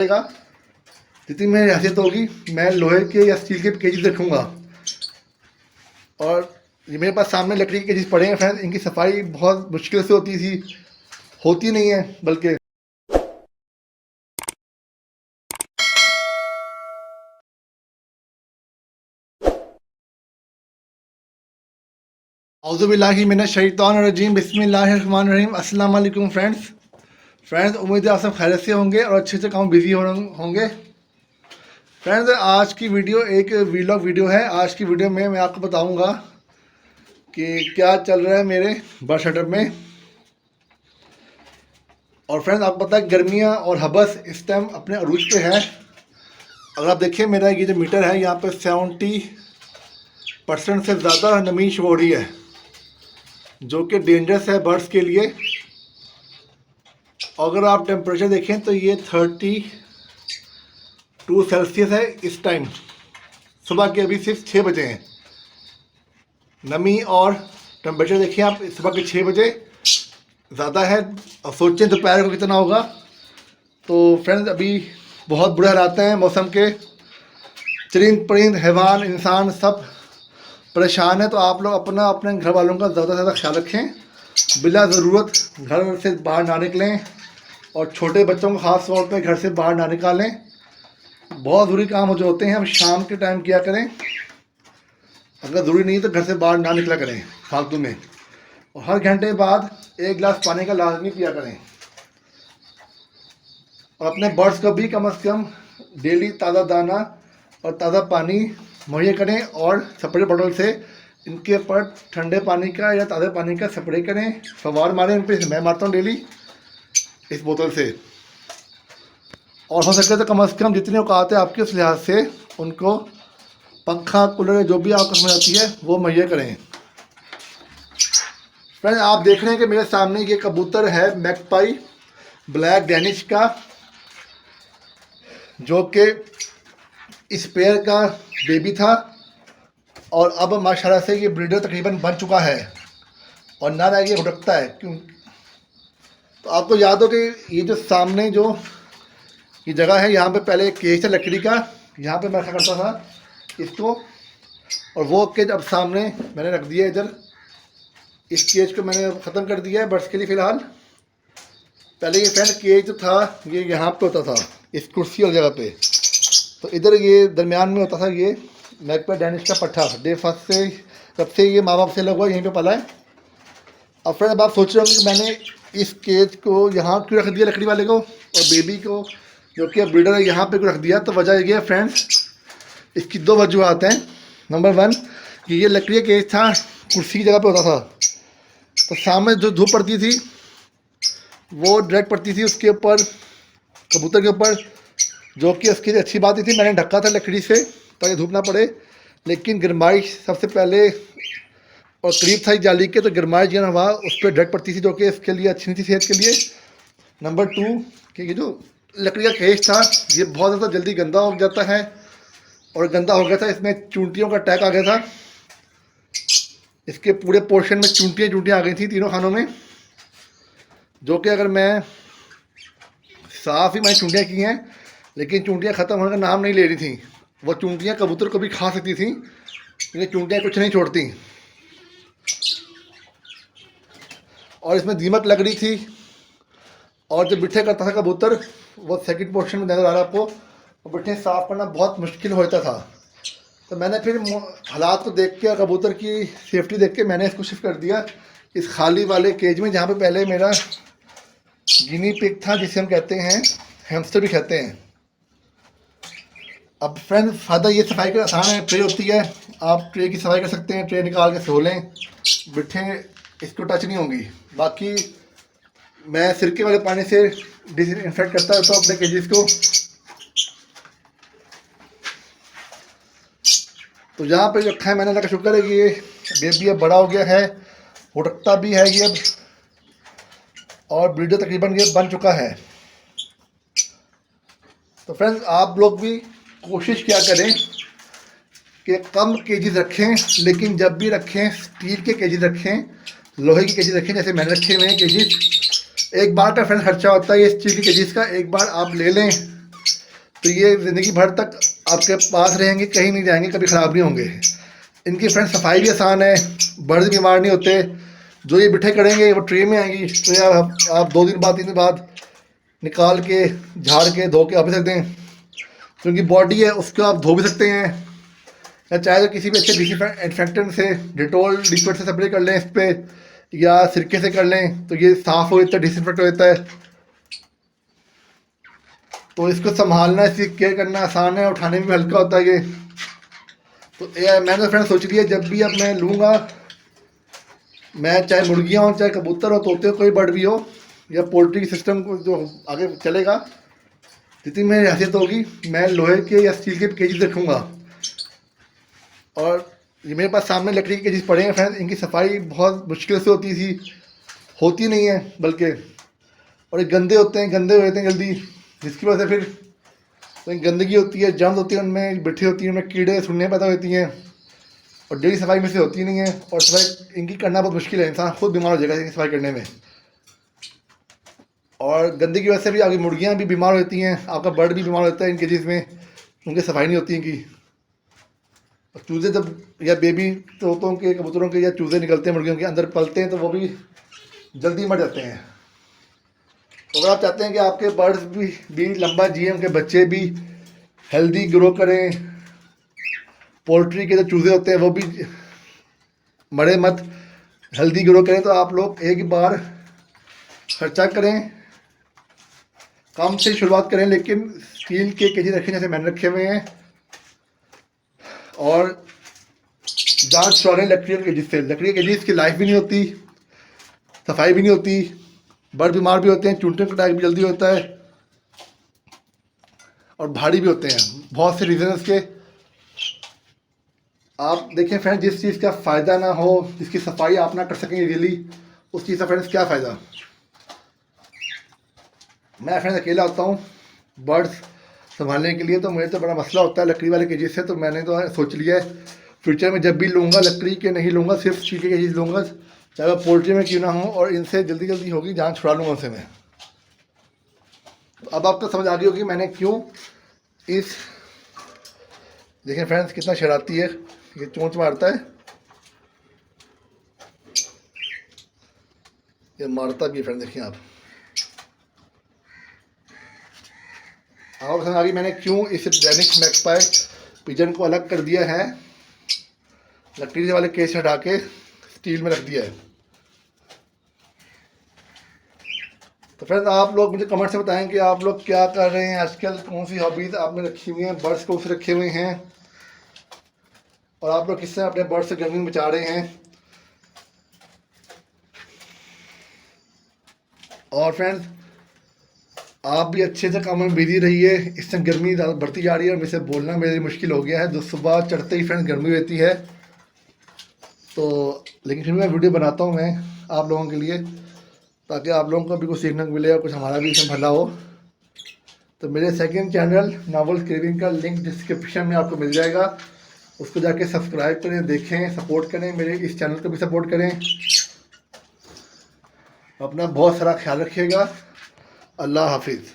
रहेगा। जितनी मेरी हैसियत होगी मैं लोहे के या स्टील के केजेस रखूँगा। और ये मेरे पास सामने लकड़ी के केजेस पड़े हैं फ्रेंड्स, इनकी सफाई बहुत मुश्किल से होती नहीं है बल्कि। औज़ुबिल्लाहि मिनश शैतानिर रजीम, बिस्मिल्लाहिर रहमानिर रहीम। अस्सलाम वालेकुम फ्रेंड्स, उम्मीद है आप सब खैरियत से होंगे और अच्छे से काम बिजी होंगे। फ्रेंड्स, आज की वीडियो एक वीलॉग वीडियो है। आज की वीडियो में मैं आपको बताऊंगा कि क्या चल रहा है मेरे बर्ड शटर में। और फ्रेंड्स, आपको पता है गर्मियाँ और हबस इस टाइम अपने अरूज पे है। अगर आप देखिए मेरा ये जो मीटर है यहाँ पे 70% से ज़्यादा नमी शो हो रही है, जो कि डेंजरस है बर्ड्स के लिए। अगर आप टेम्परेचर देखें तो ये 32 सेल्सियस है इस टाइम। सुबह के अभी सिर्फ 6 बजे हैं। नमी और टेम्परेचर देखिए आप, सुबह के 6 बजे ज़्यादा है और सोचें दोपहर को कितना होगा। तो फ्रेंड्स, अभी बहुत बुरे हालात हैं मौसम के। चरिंद परिंद हैवान इंसान सब परेशान है। तो आप लोग अपना अपने घर वालों का ज़्यादा से ज़्यादा ख्याल रखें, बिला ज़रूरत घर से बाहर ना निकलें और छोटे बच्चों को ख़ास तौर पे घर से बाहर ना निकालें। बहुत ज़रूरी काम जो होते हैं हम शाम के टाइम किया करें। अगर ज़रूरी नहीं तो घर से बाहर ना निकला करें फालतू में। और हर घंटे बाद 1 गिलास पानी का लाजमी पिया करें। और अपने बर्ड्स को भी कम से कम डेली ताज़ा दाना और ताज़ा पानी मुहैया करें और स्प्रे बॉटल से इनके ऊपर ठंडे पानी का या ताज़े पानी का स्प्रे करें, फवार मारें इन पर। मैं मारता हूँ डेली इस बोतल से। और हो सके तो कम से कम जितनी औकात है आपके उस लिहाज से उनको पंखा कूलर जो भी आपको समझ आती है वो मुहैया करें। फ्रेंड्स, आप देख रहे हैं कि मेरे सामने ये कबूतर है मैगपाई ब्लैक डैनिश का, जो कि इस पेयर का बेबी था और अब माशाल्लाह से ये ब्रीडर तकरीबन बन चुका है और ना ये भटकता है। क्यों? तो आपको याद हो कि ये जो सामने जो ये जगह है, यहाँ पे पहले एक केज था लकड़ी का, यहाँ पे मैं रखा करता था इसको। और वो केज अब सामने मैंने रख दिया इधर। इस केज को मैंने ख़त्म कर दिया है बर्ड्स के लिए फ़िलहाल। पहले ये फ्रेंड केज जो था ये यहाँ पे होता था, इस कुर्सी वाली जगह पे। तो इधर ये दरमियान में होता था ये मैगपाई डैनिश का पट्ठा। डे फर्स्ट से जब से ये माँ बाप से लगा हुआ यहीं पे पला है। अब फ्रेंड, अब आप सोच रहे होंगे कि मैंने इस केज को यहाँ क्यों रख दिया लकड़ी वाले को और बेबी को जो कि ब्रीडर है यहाँ पे क्यों रख दिया। तो वजह ये है फ्रेंड्स, इसकी 2 वजूहत हैं। नंबर 1 कि ये लकड़ी का केज था, कुर्सी की जगह पे होता था, तो सामने जो धूप पड़ती थी वो डायरेक्ट पड़ती थी उसके ऊपर, कबूतर के ऊपर, जो कि उसकी अच्छी बात ही थी। मैंने ढका था लकड़ी से ताकि धूप ना पड़े। लेकिन गर्माइश सबसे पहले और करीब था जाली के, तो गर्माइश जो हवा उस पर डायरेक्ट पड़ती थी, जो कि इसके लिए अच्छी नहीं थी सेहत के लिए। नंबर 2 कि ये जो लकड़ी का केज था ये बहुत ज़्यादा जल्दी गंदा हो जाता है और गंदा हो गया था। इसमें चूंटियों का अटैक आ गया था। इसके पूरे पोर्शन में चूंटियाँ आ गई थी तीनों खानों में, जो कि अगर मैं साफ़ ही मैंने चूंटियाँ की हैं, लेकिन चूंटियाँ ख़त्म होने का नाम नहीं ले रही थी। वो चूंटियाँ कबूतर को भी खा सकती थी, लेकिन चूंटियाँ कुछ नहीं छोड़ती। और इसमें दीमक लग रही थी। और जो बिठे करता था कबूतर, वो सेकंड पोर्शन में नज़र आ रहा आपको, वो बिठे साफ़ करना बहुत मुश्किल होता था। तो मैंने फिर हालात को देख के, कबूतर की सेफ्टी देख के मैंने इसको शिफ्ट कर दिया इस खाली वाले केज में, जहाँ पे पहले मेरा गिनी पिग था, जिसे हम कहते हैं हैमस्टर भी कहते हैं। अब फ्रेंड, फ़ायदा ये सफाई का आसान है, ट्रे होती है, आप ट्रे की सफाई कर सकते हैं। ट्रे निकाल के सो लें, बिठे इसको टच नहीं होंगी। बाकी मैं सिरके वाले पानी से डिसइंफेक्ट करता रहता हूँ अपने केजेस को। तो यहाँ पे रखा है मैंने, अल्लाह का शुक्र है कि ये बेबी अब बड़ा हो गया है, भुटकता भी है ये अब, और ब्रीडर तकरीबन ये बन चुका है। तो फ्रेंड्स, आप लोग भी कोशिश क्या करें कि कम केजीज रखें, लेकिन जब भी रखें स्टील के केजीज रखें, लोहे के केजीज रखें। जैसे मैंने रखे हुए हैं केजीज, एक बार का फ्रेंड खर्चा होता है ये स्टील के केजीज का। एक बार आप ले लें तो ये ज़िंदगी भर तक आपके पास रहेंगे, कहीं नहीं जाएंगे, कभी ख़राब नहीं होंगे। इनकी फ्रेंड सफाई भी आसान है, बर्ड बीमार नहीं होते। जो ये बिठे करेंगे वो ट्रे में आएंगी, तो यार आप 2 दिन बाद 3 दिन बाद निकाल के झाड़ के धो के आप भी सकते हैं। तो उनकी बॉडी है उसको आप धो भी सकते हैं, या चाहे तो किसी भी अच्छे डिसइंफेक्टेंट से, डिटोल लिक्विड से स्प्रे कर लें इस पर, या सिरके से कर लें, तो ये साफ़ हो जाता है, डिसइंफेक्ट हो जाता है। तो इसको संभालना, इसकी केयर करना आसान है, उठाने में भी हल्का होता है ये। तो मैंने तो फ्रेंड सोच लिया जब भी अब मैं लूँगा, मैं चाहे मुर्गियाँ हो, चाहे कबूतर हो, तोते हो, कोई बर्ड भी हो, या पोल्ट्री सिस्टम को जो आगे चलेगा, जितनी मेरी हैसियत होगी मैं लोहे के या स्टील के केजेस रखूँगा। और ये मेरे पास सामने लकड़ी के केजेस पड़े हैं फ्रेंड, इनकी सफाई बहुत मुश्किल से होती थी, होती नहीं है बल्कि, और ये गंदे होते हैं, गंदे हो जाते हैं जल्दी, जिसकी वजह से फिर तो गंदगी होती है, जर्म्स होती है उनमें, बैठी होती है उनमें, कीड़े सुनने पैदा होती हैं, और डेली सफाई में से होती नहीं है। और सफाई इनकी करना बहुत मुश्किल है, इंसान खुद बीमार हो जाएगा इनकी सफाई करने में। और गंदगी की वजह से भी आपकी मुर्गियाँ भी बीमार होती हैं, आपका बर्ड भी बीमार होता है इन केजेस में, उनकी सफाई नहीं होती इनकी। और चूज़े जब, या बेबी तोतों के, कबूतरों के या चूज़े निकलते हैं मुर्गियों के अंदर पलते हैं, तो वो भी जल्दी मर जाते हैं। तो अगर आप चाहते हैं कि आपके बर्ड्स भी लंबा जिए, उनके बच्चे भी हेल्दी ग्रो करें, पोल्ट्री के जो चूज़े होते हैं वो भी मरे मत, हेल्दी ग्रो करें, तो आप लोग एक बार खर्चा करें, कम से शुरुआत करें, लेकिन स्टील के केजी रखें जैसे मैंने रखे हुए हैं, और जांच छुड़ाने लकड़ी के केजी से। लकड़ी के केजी की लाइफ भी नहीं होती, सफाई भी नहीं होती, बर्ड बीमार भी होते हैं, चूंटन का अटैक भी जल्दी होता है, और भारी भी होते हैं, बहुत से रीज़न इसके। आप देखें फ्रेंड्स, जिस चीज़ का फ़ायदा ना हो, जिसकी सफाई आप ना कर सकें इजीली, उस चीज़ का फ्रेंड्स क्या फ़ायदा। मैं फ्रेंड्स अकेला होता हूँ बर्ड्स संभालने के लिए, तो मुझे तो बड़ा मसला होता है लकड़ी वाले केजेस से। तो मैंने तो सोच लिया है फ्यूचर में जब भी लूँगा लकड़ी के नहीं लूँगा, सिर्फ स्टील के केजेस लूँगा, चाहे वह पोल्ट्री में क्यों ना हो, और इनसे जल्दी जल्दी होगी जान छुड़ा लूँगा उनसे मैं। तो अब आपको समझ आ गई होगी मैंने क्यों इस, देखें फ्रेंड्स कितना शरारती है, ये चोंच मारता है, ये मारता भी है फ्रेंड, देखिए आप समझ आ गई मैंने क्यों इस डेनिश मैगपाई पिजन को अलग कर दिया है, लकड़ी वाले केस हटा के स्टील में रख दिया है। तो फ्रेंड्स आप लोग मुझे कमेंट से बताएं कि आप लोग क्या कर रहे हैं आजकल, कौन सी हॉबीज़ आपने रखी हुई हैं, बर्ड्स को रखे हुए हैं, और आप लोग किस तरह अपने बर्ड्स से गर्मी में बचा रहे हैं। और फ्रेंड्स आप भी अच्छे से काम में बिजी रहिए, इस समय गर्मी ज़्यादा बढ़ती जा रही है और मुझसे बोलना मेरे लिए मुश्किल हो गया है, जो सुबह चढ़ते ही फ्रेंड्स गर्मी रहती है। तो लेकिन फिर मैं वीडियो बनाता हूँ मैं आप लोगों के लिए, ताकि आप लोगों को भी कुछ सीखने को मिले और कुछ हमारा भी इसमें भला हो। तो मेरे सेकंड चैनल नॉवेल्स क्रेविंग का लिंक डिस्क्रिप्शन में आपको मिल जाएगा, उसको जाके सब्सक्राइब करें, देखें, सपोर्ट करें, मेरे इस चैनल को भी सपोर्ट करें। अपना बहुत सारा ख्याल रखिएगा। अल्लाह हाफिज़।